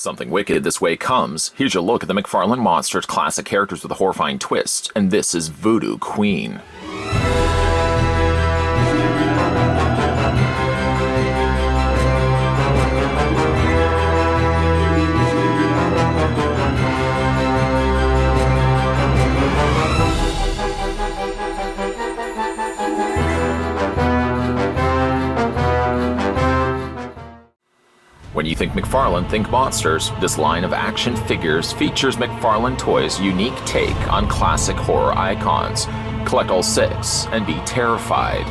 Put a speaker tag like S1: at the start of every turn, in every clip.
S1: Something wicked this way comes. Here's your look at the McFarlane monsters, classic characters with a horrifying twist, and this is Voodoo Queen. When you think McFarlane, think monsters. This line of action figures features McFarlane Toys' unique take on classic horror icons. Collect all 6 and be terrified.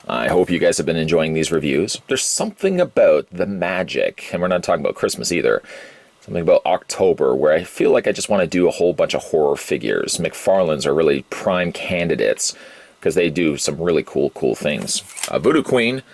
S1: I hope you guys have been enjoying these reviews. There's something about the magic, and we're not talking about Christmas either. Something about October where I feel like I just want to do a whole bunch of horror figures. McFarlane's are really prime candidates because they do some really cool things. Voodoo Queen,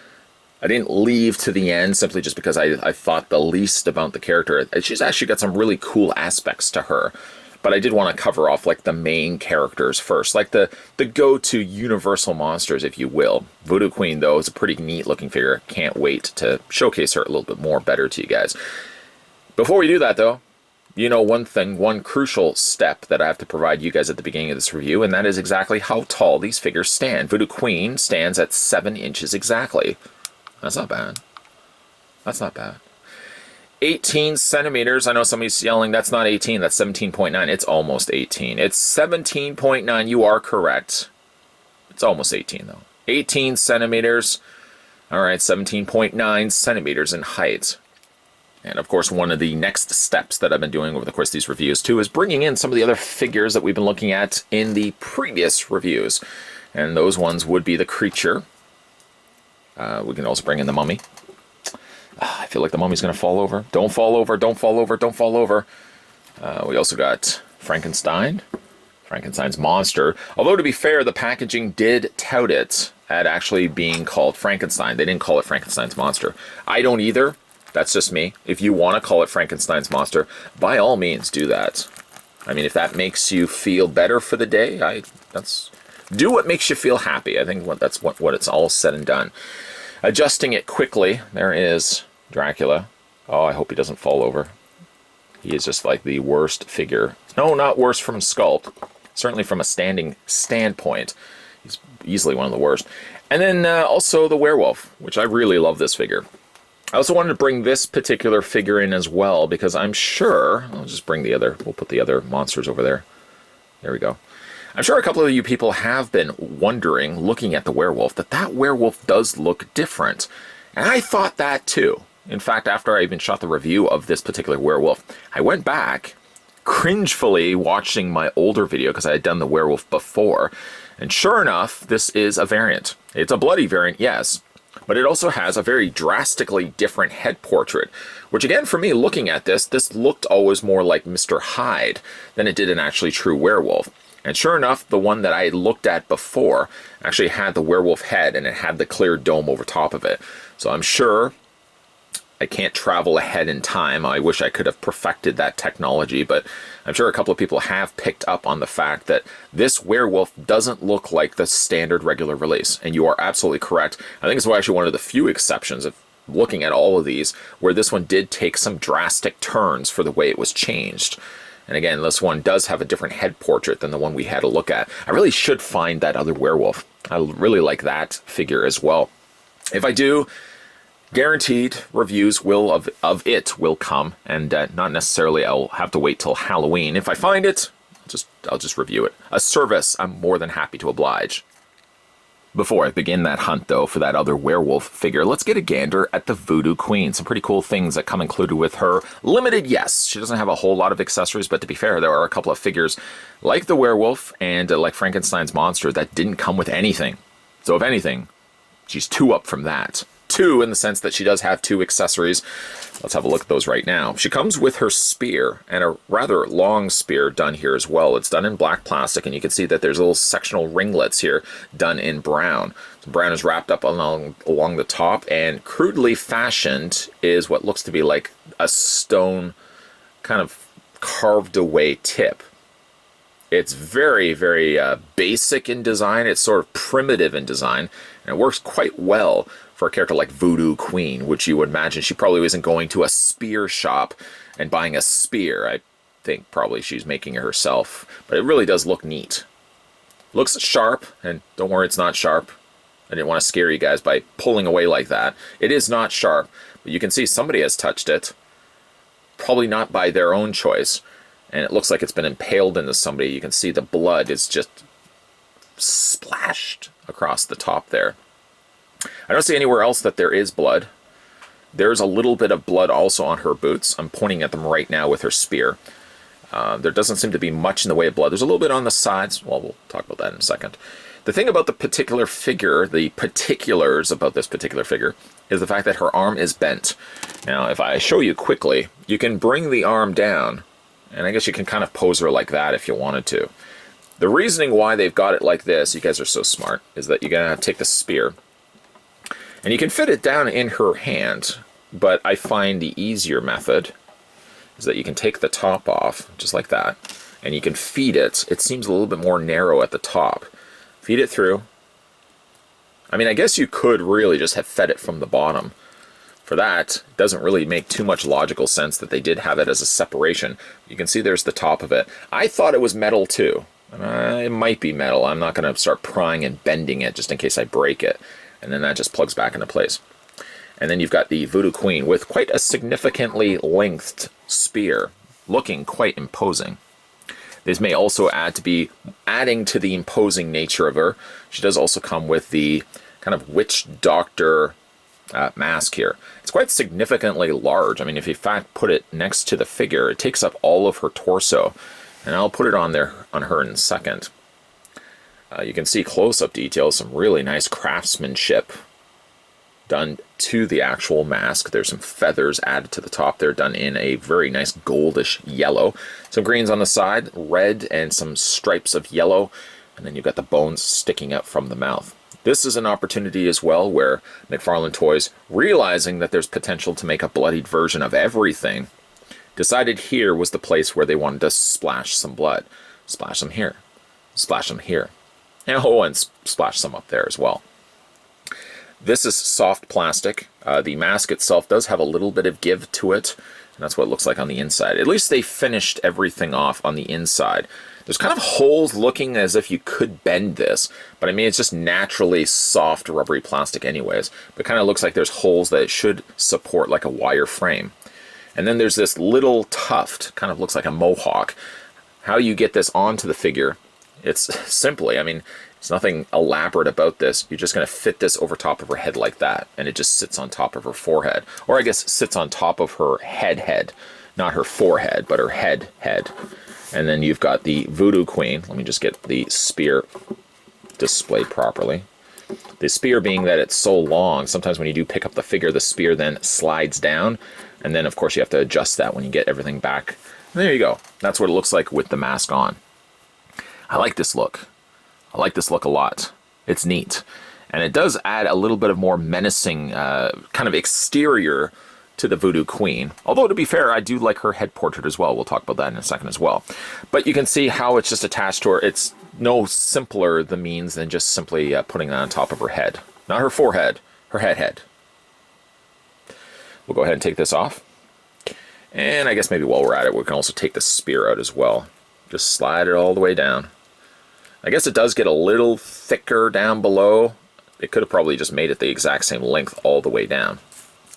S1: I didn't leave to the end simply just because I thought the least about the character. She's actually got some really cool aspects to her. But I did want to cover off like the main characters first, like the go-to universal monsters, if you will. Voodoo Queen, though, is a pretty neat looking figure. Can't wait to showcase her a little bit more better to you guys. Before we do that, though, you know one thing, one crucial step that I have to provide you guys at the beginning of this review, and that is exactly how tall these figures stand. Voodoo Queen stands at 7 inches exactly. That's not bad. That's not bad. 18 centimeters. I know somebody's yelling, that's not 18, that's 17.9. It's almost 18. It's 17.9. You are correct. It's almost 18, though. 18 centimeters. All right, 17.9 centimeters in height. And of course, one of the next steps that I've been doing over the course of these reviews too is bringing in some of the other figures that we've been looking at in the previous reviews. And those ones would be the creature. We can also bring in the mummy. I feel like the mummy's going to fall over. Don't fall over, don't fall over, don't fall over. We also got Frankenstein. Frankenstein's monster. Although to be fair, the packaging did tout it at actually being called Frankenstein. They didn't call it Frankenstein's monster. I don't either. That's just me. If you want to call it Frankenstein's monster, by all means do that. I mean, if that makes you feel better for the day, do what makes you feel happy. I think that's what it's all said and done. Adjusting it quickly, there is Dracula. Oh, I hope he doesn't fall over. He is just like the worst figure. No, not worse from sculpt. Certainly from a standing standpoint. He's easily one of the worst. And then also the werewolf, which I really love this figure. I also wanted to bring this particular figure in as well because I'm sure, we'll put the other monsters over there. There we go. I'm sure a couple of you people have been wondering, looking at the werewolf, that werewolf does look different. And I thought that too. In fact, after I even shot the review of this particular werewolf, I went back, cringefully watching my older video because I had done the werewolf before. And sure enough, this is a variant. It's a bloody variant, yes. But it also has a very drastically different head portrait, which again, for me, looking at this looked always more like Mr. Hyde than it did an actually true werewolf. And sure enough, the one that I looked at before actually had the werewolf head and it had the clear dome over top of it. So I'm sure I can't travel ahead in time. I wish I could have perfected that technology, but I'm sure a couple of people have picked up on the fact that this werewolf doesn't look like the standard regular release. And you are absolutely correct. I think it's actually one of the few exceptions of looking at all of these where this one did take some drastic turns for the way it was changed. And again, this one does have a different head portrait than the one we had to look at. I really should find that other werewolf. I really like that figure as well. If I do, guaranteed reviews of it will come, and not necessarily I'll have to wait till Halloween. If I find it, I'll just review it. A service I'm more than happy to oblige. Before I begin that hunt, though, for that other werewolf figure, let's get a gander at the Voodoo Queen. Some pretty cool things that come included with her. Limited, yes. She doesn't have a whole lot of accessories, but to be fair, there are a couple of figures like the werewolf and like Frankenstein's monster that didn't come with anything. So if anything, she's 2 up from that. 2 in the sense that she does have 2 accessories. Let's have a look at those right now. She comes with her spear, and a rather long spear done here as well. It's done in black plastic, and you can see that there's little sectional ringlets here done in brown. So brown is wrapped up along the top, and crudely fashioned is what looks to be like a stone kind of carved away tip. It's very, very basic in design. It's sort of primitive in design, and it works quite well for a character like Voodoo Queen, which you would imagine she probably wasn't going to a spear shop and buying a spear. I think probably she's making it herself, but it really does look neat. Looks sharp, and don't worry, it's not sharp. I didn't want to scare you guys by pulling away like that. It is not sharp, but you can see somebody has touched it. Probably not by their own choice. And it looks like it's been impaled into somebody. You can see the blood is just splashed across the top there. I don't see anywhere else that there is blood. There's a little bit of blood also on her boots. I'm pointing at them right now with her spear. There doesn't seem to be much in the way of blood. There's a little bit on the sides. Well, we'll talk about that in a second. The thing about the particular figure, the particulars about this particular figure, is the fact that her arm is bent. Now, if I show you quickly, you can bring the arm down, and I guess you can kind of pose her like that if you wanted to. The reasoning why they've got it like this, you guys are so smart, is that you're going to have to take the spear, and you can fit it down in her hand, but I find the easier method is that you can take the top off, just like that, and you can feed it. It seems a little bit more narrow at the top. Feed it through. I mean, I guess you could really just have fed it from the bottom. For that, it doesn't really make too much logical sense that they did have it as a separation. You can see there's the top of it. I thought it was metal too. It might be metal. I'm not going to start prying and bending it just in case I break it. And then that just plugs back into place. And then you've got the Voodoo Queen with quite a significantly lengthed spear, looking quite imposing. This may also adding to the imposing nature of her. She does also come with the kind of witch doctor mask here. It's quite significantly large. I mean, if you in fact put it next to the figure, it takes up all of her torso. And I'll put it on there on her in a second. You can see close-up details, some really nice craftsmanship done to the actual mask. There's some feathers added to the top there, done in a very nice goldish yellow. Some greens on the side, red, and some stripes of yellow. And then you've got the bones sticking out from the mouth. This is an opportunity as well where McFarlane Toys, realizing that there's potential to make a bloodied version of everything, decided here was the place where they wanted to splash some blood. Splash some here. Splash some here. And splash some up there as well. This is soft plastic. The mask itself does have a little bit of give to it, and that's what it looks like on the inside. At least they finished everything off on the inside. There's kind of holes looking as if you could bend this, but I mean, it's just naturally soft, rubbery plastic anyways. But it kind of looks like there's holes that it should support like a wire frame. And then there's this little tuft, kind of looks like a mohawk. How you get this onto the figure, it's simply, I mean, it's nothing elaborate about this. You're just going to fit this over top of her head like that, and it just sits on top of her forehead. Or I guess sits on top of her head. Not her forehead, but her head. And then you've got the Voodoo Queen. Let me just get the spear displayed properly. The spear being that it's so long, sometimes when you do pick up the figure, the spear then slides down. And then, of course, you have to adjust that when you get everything back. And there you go. That's what it looks like with the mask on. I like this look. I like this look a lot. It's neat. And it does add a little bit of more menacing kind of exterior to the Voodoo Queen. Although, to be fair, I do like her head portrait as well. We'll talk about that in a second as well. But you can see how it's just attached to her. It's no simpler the means than just simply putting that on top of her head. Not her forehead, her head. We'll go ahead and take this off. And I guess maybe while we're at it, we can also take the spear out as well. Just slide it all the way down. I guess it does get a little thicker down below. It could have probably just made it the exact same length all the way down.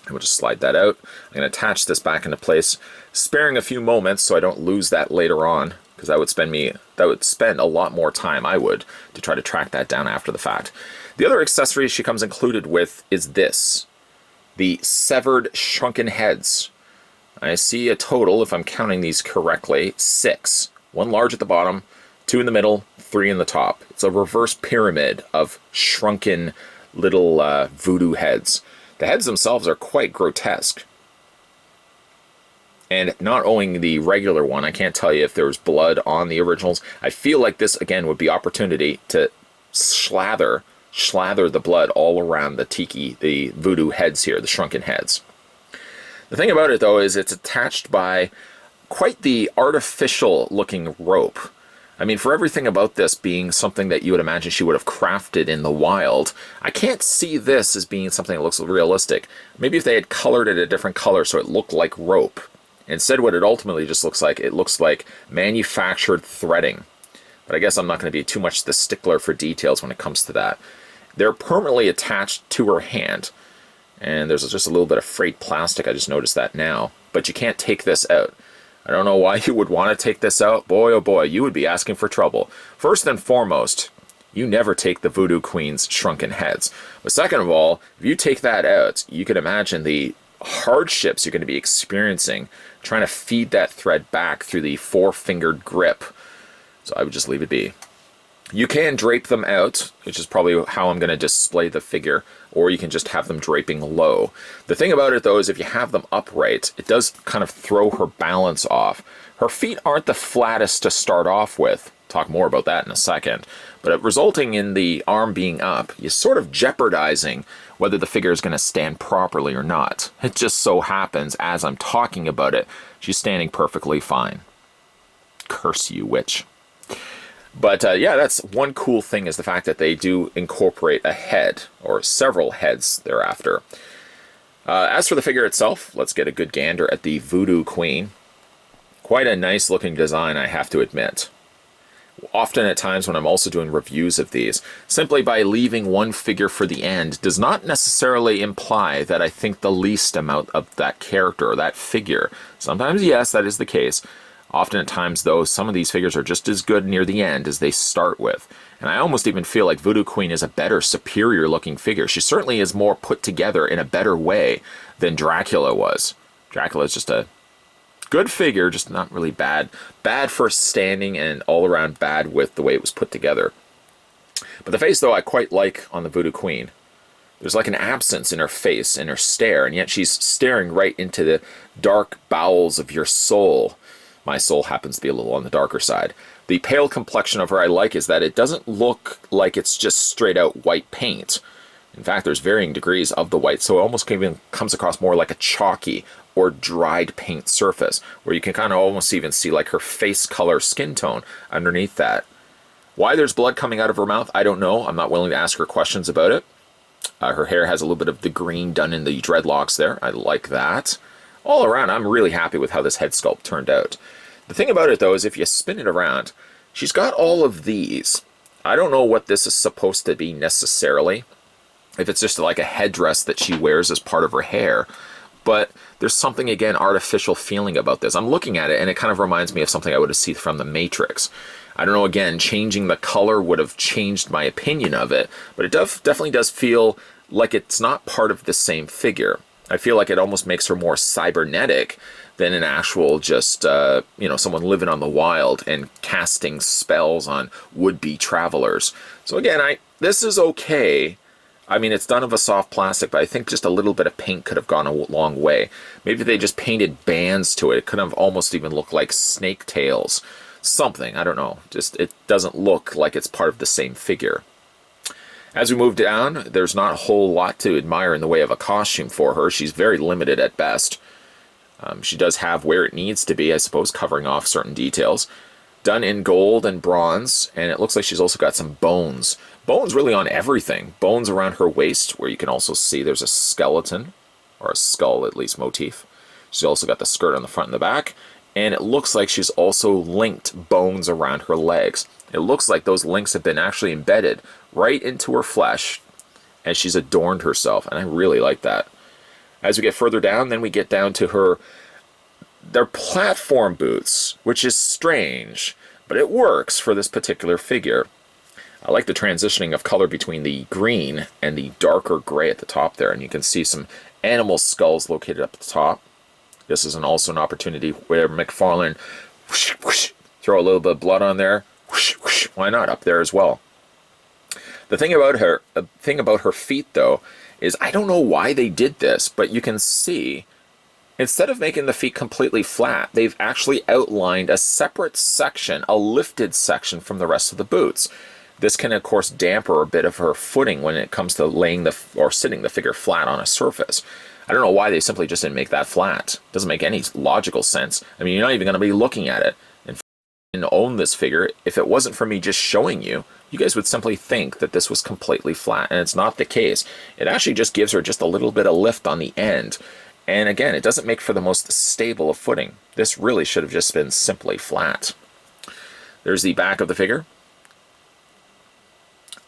S1: And we'll just slide that out. I'm going to attach this back into place, sparing a few moments so I don't lose that later on, because that would spend a lot more time, I would, to try to track that down after the fact. The other accessory she comes included with is this, the severed shrunken heads. I see a total, if I'm counting these correctly, 6. 1 large at the bottom, 2 in the middle, 3 in the top. It's a reverse pyramid of shrunken little voodoo heads. The heads themselves are quite grotesque. And not owning the regular one, I can't tell you if there was blood on the originals. I feel like this, again, would be opportunity to slather the blood all around the voodoo heads here, the shrunken heads. The thing about it, though, is it's attached by quite the artificial looking rope. I mean, for everything about this being something that you would imagine she would have crafted in the wild, I can't see this as being something that looks realistic. Maybe if they had colored it a different color so it looked like rope. Instead, what it ultimately just looks like, it looks like manufactured threading. But I guess I'm not going to be too much the stickler for details when it comes to that. They're permanently attached to her hand. And there's just a little bit of frayed plastic. I just noticed that now. But you can't take this out. I don't know why you would want to take this out. Boy, oh boy, you would be asking for trouble. First and foremost, you never take the Voodoo Queen's shrunken heads. But second of all, if you take that out, you can imagine the hardships you're going to be experiencing trying to feed that thread back through the four-fingered grip. So I would just leave it be. You can drape them out, which is probably how I'm going to display the figure, or you can just have them draping low. The thing about it, though, is if you have them upright, it does kind of throw her balance off. Her feet aren't the flattest to start off with. Talk more about that in a second. But resulting in the arm being up, you're sort of jeopardizing whether the figure is going to stand properly or not. It just so happens, as I'm talking about it, she's standing perfectly fine. Curse you, witch. But yeah, that's one cool thing, is the fact that they do incorporate a head, or several heads thereafter. As for the figure itself, let's get a good gander at the Voodoo Queen. Quite a nice looking design, I have to admit. Often at times when I'm also doing reviews of these, simply by leaving one figure for the end does not necessarily imply that I think the least amount of that character or that figure. Sometimes, yes, that is the case. Often at times, though, some of these figures are just as good near the end as they start with. And I almost even feel like Voodoo Queen is a better, superior-looking figure. She certainly is more put together in a better way than Dracula was. Dracula is just a good figure, just not really bad. Bad for standing and all-around bad with the way it was put together. But the face, though, I quite like on the Voodoo Queen. There's like an absence in her face, in her stare, and yet she's staring right into the dark bowels of your soul. My soul happens to be a little on the darker side. The pale complexion of her I like is that it doesn't look like it's just straight out white paint. In fact, there's varying degrees of the white, so it almost even comes across more like a chalky or dried paint surface, where you can kind of almost even see like her face color, skin tone underneath that. Why there's blood coming out of her mouth, I don't know. I'm not willing to ask her questions about it. Her hair has a little bit of the green done in the dreadlocks there. I like that. All around, I'm really happy with how this head sculpt turned out. The thing about it, though, is if you spin it around, she's got all of these. I don't know what this is supposed to be necessarily, if it's just like a headdress that she wears as part of her hair, but there's something, again, artificial feeling about this. I'm looking at it, and it kind of reminds me of something I would have seen from The Matrix. I don't know, again, changing the color would have changed my opinion of it, but it definitely does feel like it's not part of the same figure. I feel like it almost makes her more cybernetic than an actual just, someone living on the wild and casting spells on would-be travelers. So again, this is okay. I mean, it's done of a soft plastic, but I think just a little bit of paint could have gone a long way. Maybe if they just painted bands to it, it could have almost even looked like snake tails. Something, I don't know. Just, it doesn't look like it's part of the same figure. As we move down, there's not a whole lot to admire in the way of a costume for her. She's very limited at best. She does have where it needs to be, I suppose, covering off certain details. Done in gold and bronze, and it looks like she's also got some bones. Bones really on everything. Bones around her waist, where you can also see there's a skeleton, or a skull at least motif. She's also got the skirt on the front and the back, and it looks like she's also linked bones around her legs. It looks like those links have been actually embedded right into her flesh as she's adorned herself, and I really like that. As we get further down, then we get down to their platform boots, which is strange, but it works for this particular figure. I like the transitioning of color between the green and the darker gray at the top there, and you can see some animal skulls located up at the top. This is also an opportunity where McFarlane throw a little bit of blood on there. Why not up there as well? The thing about her feet, though, is I don't know why they did this, but you can see, instead of making the feet completely flat, they've actually outlined a separate section, a lifted section from the rest of the boots. This can, of course, damper a bit of her footing when it comes to sitting the figure flat on a surface. I don't know why they simply just didn't make that flat. It doesn't make any logical sense. I mean, you're not even going to be looking at it. own this figure, if it wasn't for me just showing you, you guys would simply think that this was completely flat, and it's not the case. It actually just gives her just a little bit of lift on the end. And again, it doesn't make for the most stable of footing. This really should have just been simply flat. There's the back of the figure.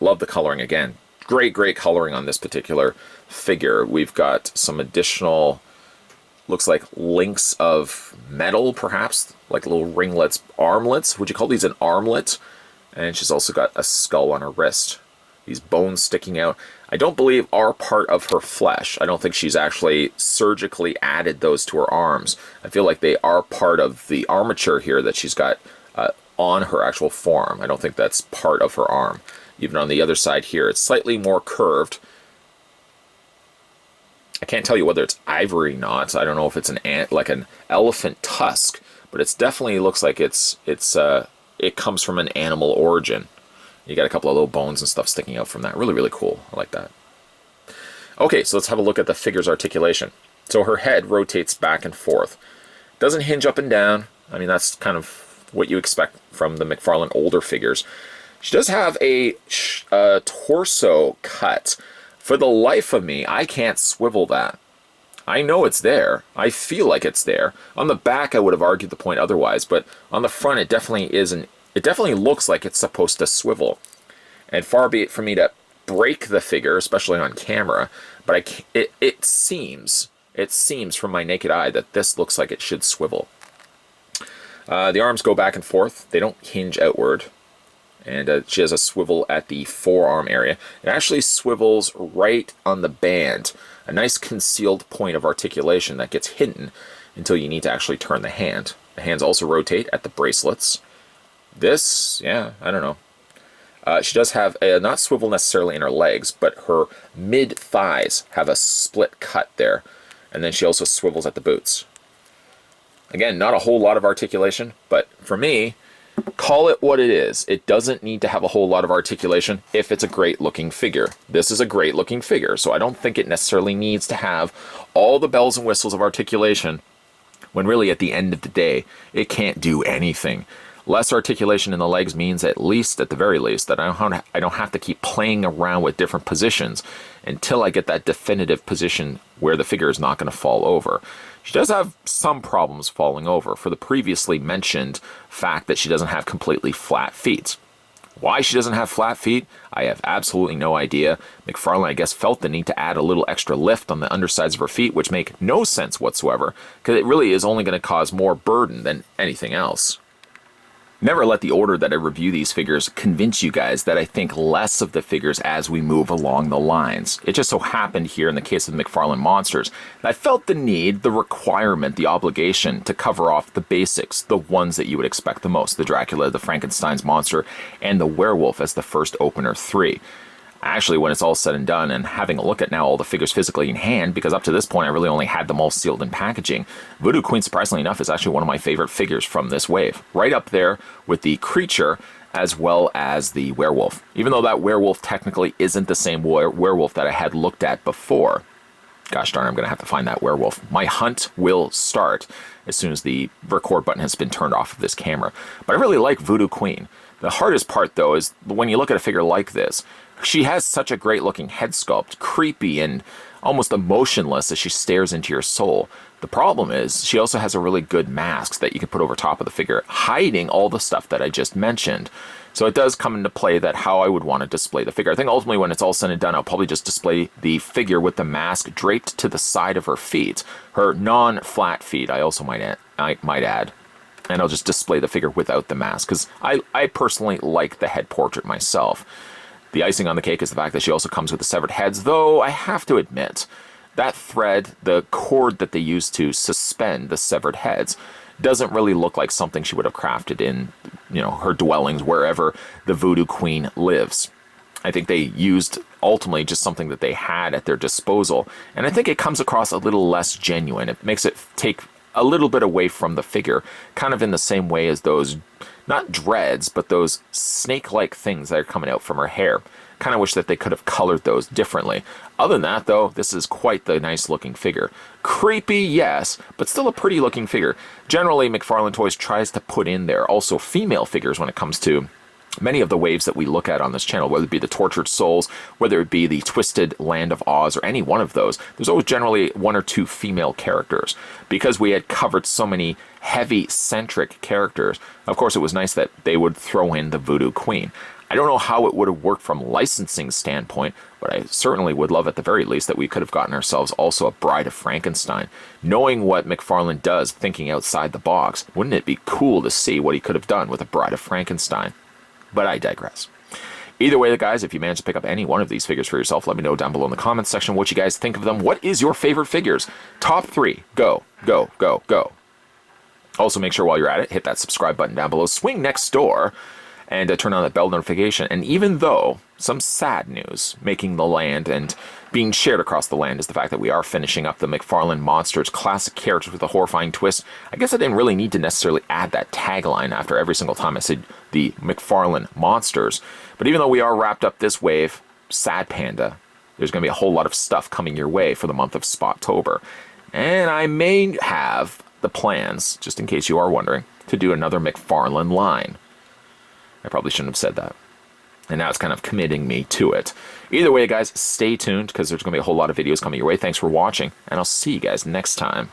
S1: Love the coloring again. Great coloring on this particular figure. We've got some additional, looks like links of metal, perhaps, like little ringlets, armlets. Would you call these an armlet? And she's also got a skull on her wrist. These bones sticking out, I don't believe are part of her flesh. I don't think she's actually surgically added those to her arms. I feel like they are part of the armature here that she's got on her actual form. I don't think that's part of her arm. Even on the other side here, it's slightly more curved. I can't tell you whether it's ivory knots. I don't know if it's like an elephant tusk, but it definitely looks like it comes from an animal origin. You got a couple of little bones and stuff sticking out from that. Really cool. I like that. Okay, so let's have a look at the figure's articulation. So her head rotates back and forth. Doesn't hinge up and down. I mean, that's kind of what you expect from the McFarlane older figures. She does have a torso cut. For the life of me, I can't swivel that. I know it's there. I feel like it's there. On the back, I would have argued the point otherwise, but on the front, it definitely isn't. It definitely looks like it's supposed to swivel. And far be it for me to break the figure, especially on camera, but it seems from my naked eye that this looks like it should swivel. The arms go back and forth. They don't hinge outward. And she has a swivel at the forearm area. It actually swivels right on the band. A nice concealed point of articulation that gets hidden until you need to actually turn the hand. The hands also rotate at the bracelets. This, yeah, I don't know. She does have a, not swivel necessarily in her legs, but her mid-thighs have a split cut there. And then she also swivels at the boots. Again, not a whole lot of articulation, but for me, call it what it is. It doesn't need to have a whole lot of articulation if it's a great looking figure. This is a great looking figure, so I don't think it necessarily needs to have all the bells and whistles of articulation when really at the end of the day, it can't do anything. Less articulation in the legs means at the very least, that I don't have to keep playing around with different positions until I get that definitive position where the figure is not going to fall over. She does have some problems falling over for the previously mentioned fact that she doesn't have completely flat feet. Why she doesn't have flat feet, I have absolutely no idea. McFarlane, I guess, felt the need to add a little extra lift on the undersides of her feet, which make no sense whatsoever, because it really is only going to cause more burden than anything else. Never let the order that I review these figures convince you guys that I think less of the figures as we move along the lines. It just so happened here in the case of the McFarlane monsters, that I felt the need, the requirement, the obligation to cover off the basics, the ones that you would expect the most, the Dracula, the Frankenstein's monster, and the werewolf as the first opener 3. Actually, when it's all said and done and having a look at now all the figures physically in hand, because up to this point I really only had them all sealed in packaging, Voodoo Queen, surprisingly enough, is actually one of my favorite figures from this wave. Right up there with the creature as well as the werewolf. Even though that werewolf technically isn't the same werewolf that I had looked at before. Gosh darn, I'm going to have to find that werewolf. My hunt will start as soon as the record button has been turned off of this camera. But I really like Voodoo Queen. The hardest part, though, is when you look at a figure like this, she has such a great looking head sculpt, creepy and almost emotionless as she stares into your soul. The problem is she also has a really good mask that you can put over top of the figure, hiding all the stuff that I just mentioned. So it does come into play that how I would want to display the figure. I think ultimately when it's all said and done, I'll probably just display the figure with the mask draped to the side of her feet. Her non-flat feet, I also might add. And I'll just display the figure without the mask, because I personally like the head portrait myself. The icing on the cake is the fact that she also comes with the severed heads, though I have to admit, that thread, the cord that they use to suspend the severed heads, doesn't really look like something she would have crafted in, her dwellings, wherever the Voodoo Queen lives. I think they used ultimately just something that they had at their disposal, and I think it comes across a little less genuine. It makes it take a little bit away from the figure, kind of in the same way as those, not dreads, but those snake-like things that are coming out from her hair. Kind of wish that they could have colored those differently. Other than that, though, this is quite the nice looking figure. Creepy, yes, but still a pretty looking figure. Generally, McFarlane Toys tries to put in there also female figures when it comes to many of the waves that we look at on this channel, whether it be the Tortured Souls, whether it be the Twisted Land of Oz, or any one of those. There's always generally one or two female characters. Because we had covered so many heavy-centric characters, of course it was nice that they would throw in the Voodoo Queen. I don't know how it would have worked from licensing standpoint, but I certainly would love at the very least that we could have gotten ourselves also a Bride of Frankenstein. Knowing what McFarlane does, thinking outside the box, wouldn't it be cool to see what he could have done with a Bride of Frankenstein? But I digress. Either way, guys, if you manage to pick up any one of these figures for yourself, let me know down below in the comments section what you guys think of them. What is your favorite figures? Top 3. Go, go, go, go. Also, make sure while you're at it, hit that subscribe button down below. Swing next door and turn on that bell notification. And even though some sad news making the land and being shared across the land is the fact that we are finishing up the McFarlane Monsters classic characters with a horrifying twist, I guess I didn't really need to necessarily add that tagline after every single time I said the McFarlane Monsters. But even though we are wrapped up this wave, sad panda, there's going to be a whole lot of stuff coming your way for the month of Spottober. And I may have the plans, just in case you are wondering, to do another McFarlane line. I probably shouldn't have said that. And now it's kind of committing me to it. Either way, guys, stay tuned because there's going to be a whole lot of videos coming your way. Thanks for watching, and I'll see you guys next time.